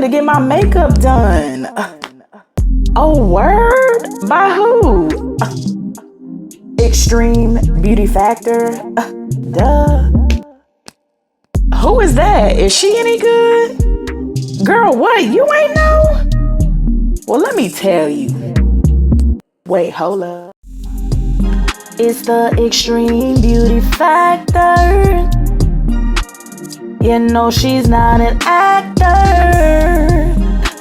to get my makeup done. Oh, word? By who? Extreme Beauty Factor? Duh. Who is that? Is she any good? Girl, what? You ain't know? Well, let me tell you. Wait, hold up. It's the Extreme Beauty Factor. You know she's not an actor.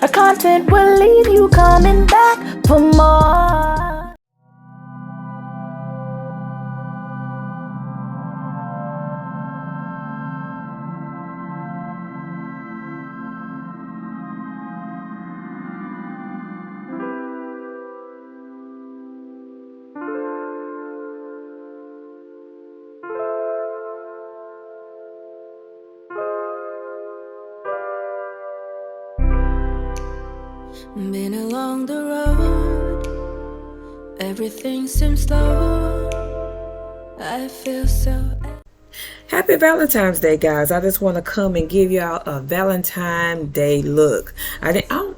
Her content will leave you coming back for more. Been along the road, everything seems slow. I feel so. Happy Valentine's Day, guys. I just want to come and give y'all a Valentine's Day look.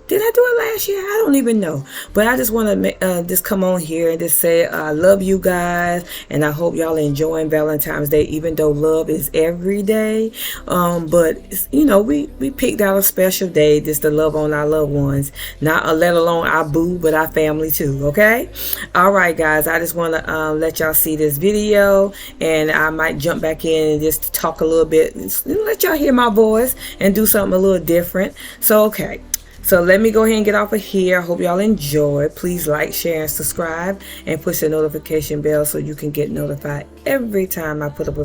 Did I do it last year? I don't even know. But I just want to just come on here and just say I love you guys. And I hope y'all enjoying Valentine's Day, even though love is every day. But, you know, we picked out a special day just to love on our loved ones. Not let alone our boo, but our family too, okay? All right, guys. I just want to let y'all see this video. And I might jump back in and just talk a little bit, let y'all hear my voice and do something a little different. So okay, so let me go ahead and get off of here. I hope y'all enjoy. Please like, share, and subscribe, and push the notification bell so you can get notified every time I put up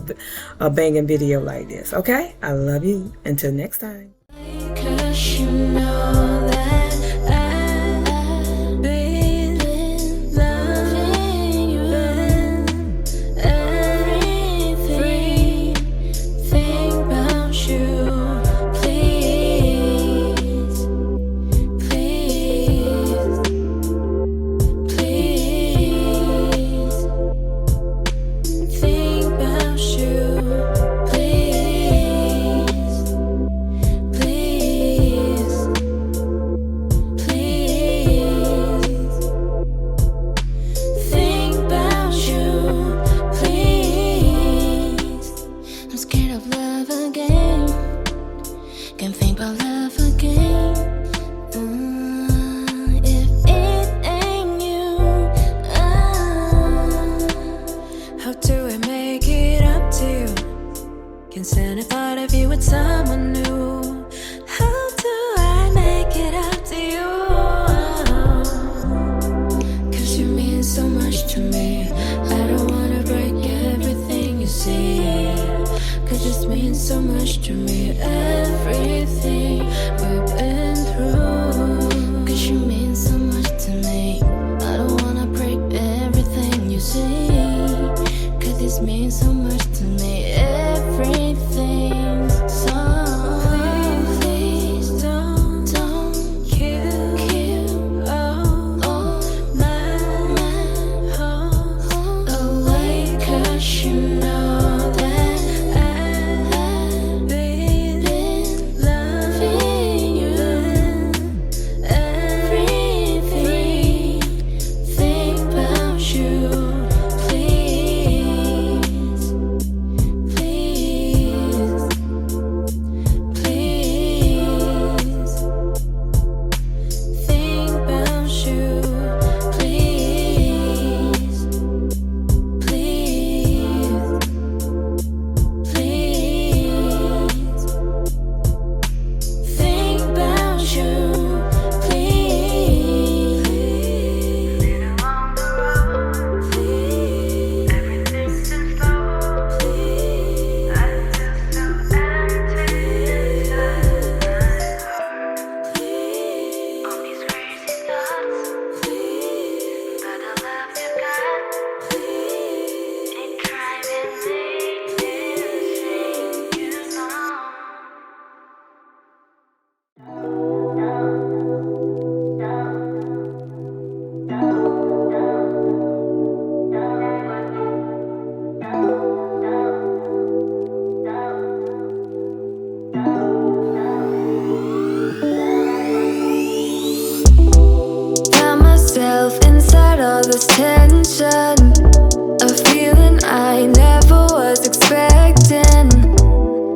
a banging video like this. Okay, I love you. Until next time. 'Cause you know that I've been loving you. Everything about you. Please, please, please. Think about you. Please, please. myself inside all this tension, a feeling I never was expecting.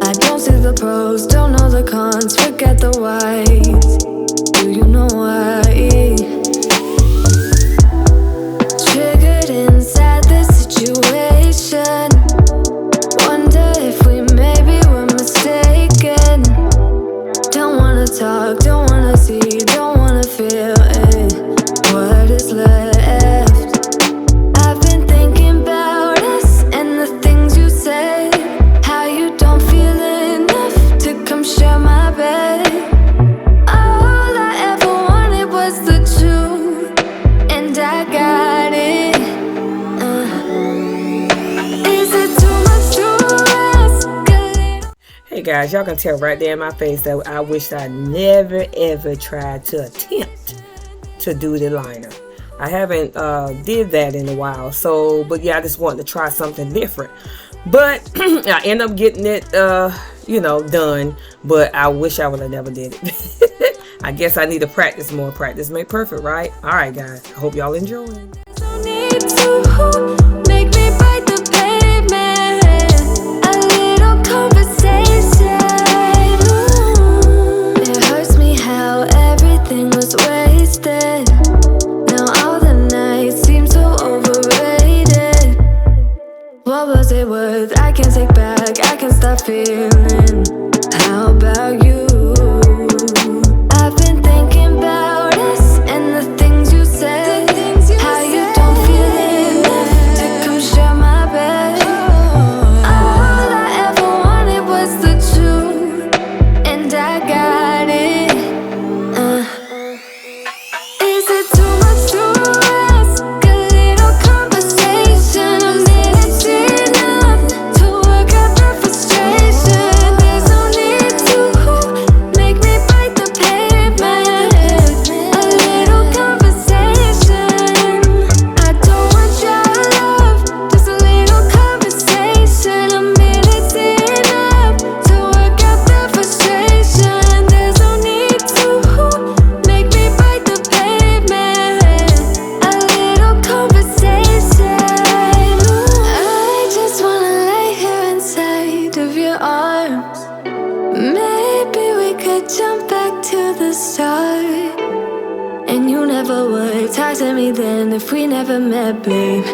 I don't see the pros, don't know the cons, forget the whys. Do you know why? Triggered inside this situation, wonder if we maybe were mistaken. Don't wanna talk, don't wanna see, don't wanna feel it. What is left? I've been thinking about us and the things you said, how you don't feel enough to come share my bed. All I ever wanted was the truth, and I got it. Is it too much to ask a little? Hey guys, y'all can tell right there in my face that I wish I never ever tried to attempt to do the liner. I haven't did that in a while, so but yeah, I just wanted to try something different. But I end up getting it done, but I wish I would have never did it. I guess I need to practice more. Practice make perfect, right? All right guys, I hope y'all enjoy. Don't need to make me bite the pavement. A little conversation. It hurts me how everything was wasted. Now all the nights seem so overrated. What was it worth? I can't take back, I can't stop feeling. How about you? I've been thinking about us and the things you said, how you don't feel enough to come share my bed. All I ever wanted was the truth, and I got it. Is it too much to ask a little conversation? A minute's enough to work out the frustration. There's no need to make me bite the pavement. A little conversation. I don't want your love, just a little conversation. A minute's enough to work out the frustration. There's no need to make me bite the pavement. A little conversation. I just wanna lay here inside of your arms. Maybe we could jump back to the start. And you never would talk to me then if we never met, babe.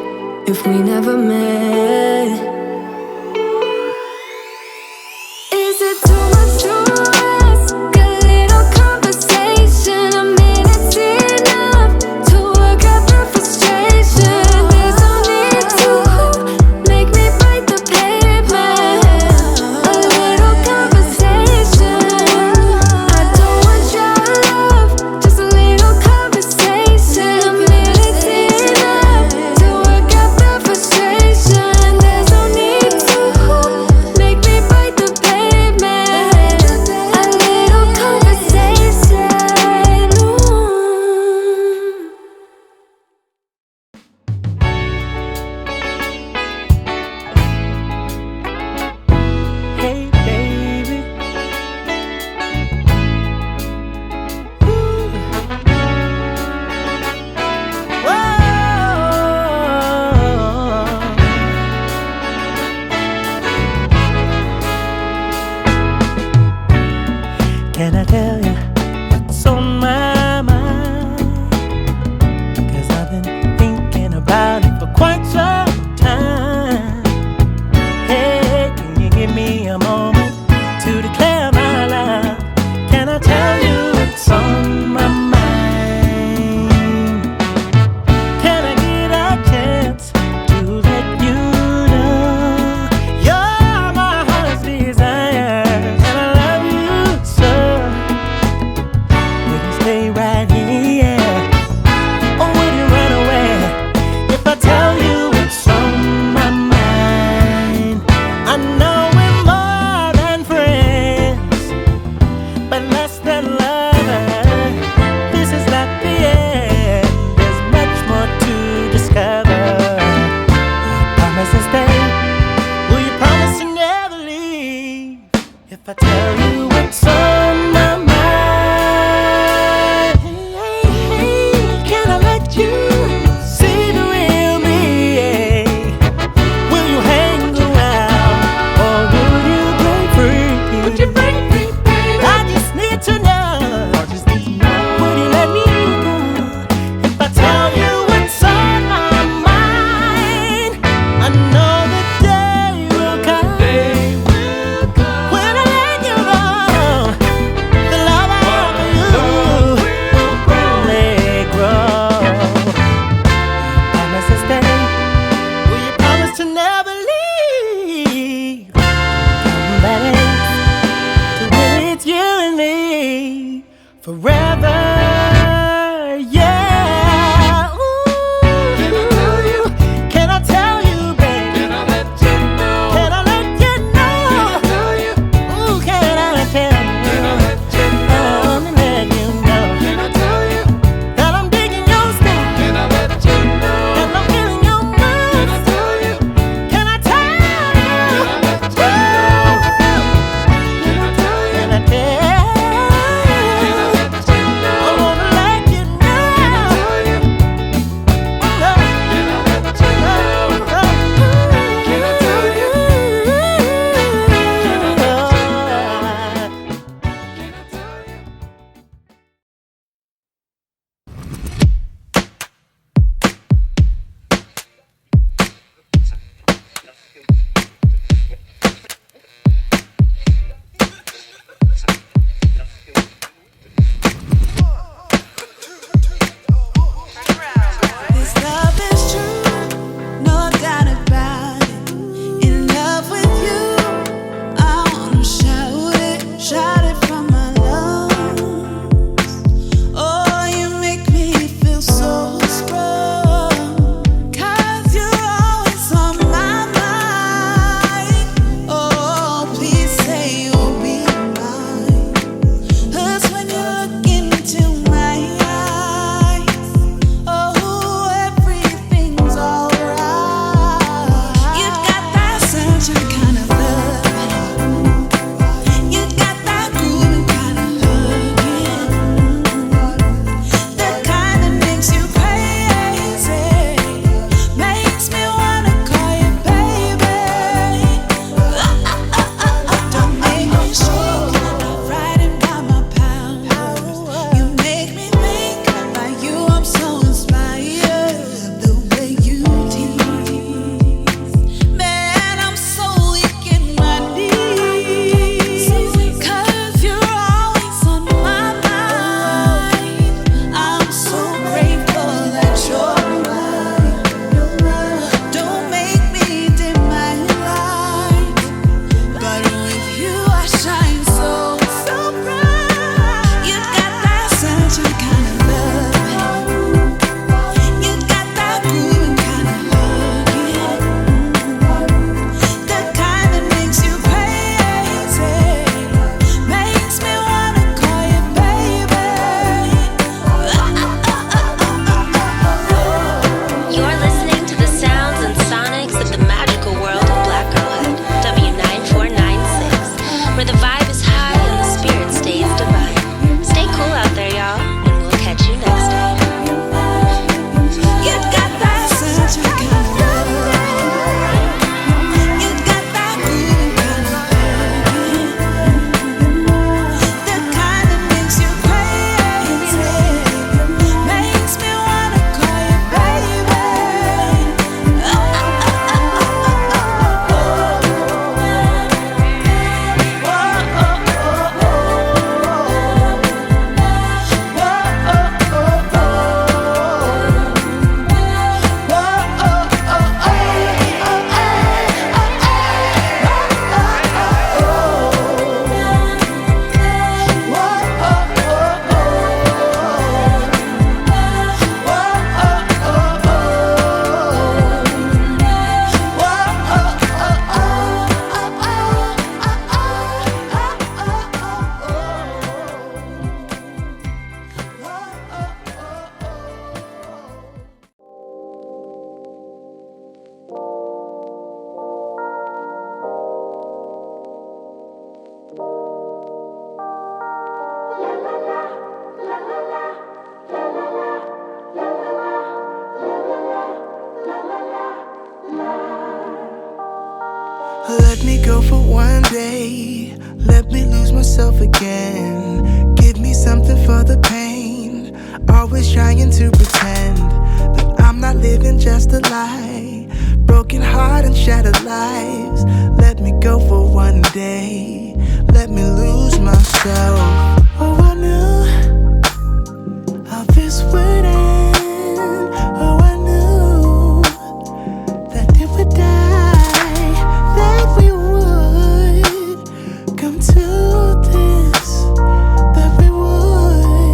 If we never met. Is it too much to ask a little conversation? A minute's enough to work out the frustration. There's no need to make me bite the pavement. A little conversation. I don't want your love, just a little conversation. A minute's enough to work out the frustration. There's no forever. Yeah. Ooh, can I tell you, baby? Can I let you know? Can I let you know? Can I tell you? Ooh, can I tell you? Can I let you know? Let me let you know. Can I tell you that I'm digging your style? Can I let you know? And I'm feeling your moves. Can I tell you? Can I tell you? Can I let you know? Can I tell you? Can I tell you? This love is true, no doubt about it. In love with you, I wanna shout it from my lungs. Oh, you make me feel so strong, 'cause you're always on my mind. Oh, please say you'll be mine. 'Cause when you look into my eyes, oh, everything's alright. You got that certain kind of love. You got that grooving kind of hugging. The kind that makes you crazy. Makes me wanna call you baby. Don't make me shake, not riding by my powers. You make me think by you, I'm so inspired. The way you tease, man, I'm so weak in my knees. 'Cause you're always on my mind. I'm so grateful that you're mine. Don't make me dim my light, but with you I shine so bright. You got that certain kind of love. You got that grooving kind of hugging. The kind that makes you crazy. Makes me wanna call you baby. You're listening to the sounds and sonics of the magical world of Black Girlhood, W9496, where the vibe is high and the spirit stays divine. Stay cool out there, y'all, and we'll catch you next time. You got that certain kind of love. You got that grooving kind of hugging. The kind that makes you crazy. Makes me wanna call you baby. Let me go for one day. Let me lose myself again. Give me something for the pain. Always trying to pretend that I'm not living just a lie. Broken heart and shattered lives. Let me go for one day. Let me lose myself. Oh, I knew how this would end. Oh, I knew that it would die, that we would come to this, that we would.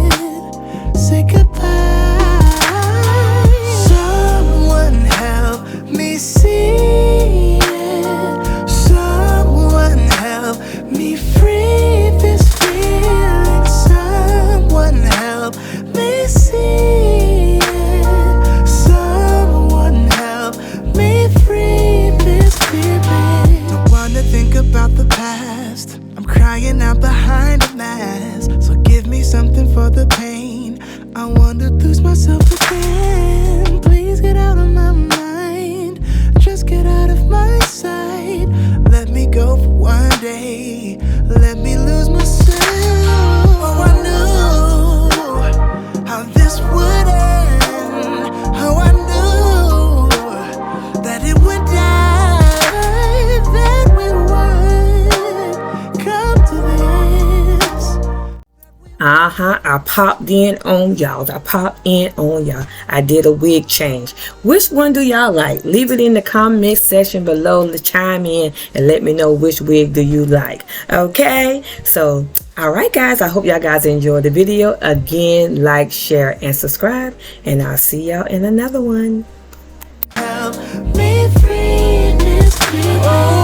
popped in on y'all. I did a wig change. Which one do y'all like? Leave it in the comment section below to chime in and let me know which wig do you like. Okay, so alright guys, I hope y'all guys enjoyed the video. Again, like, share, and subscribe, and I'll see y'all in another one. Help me free this.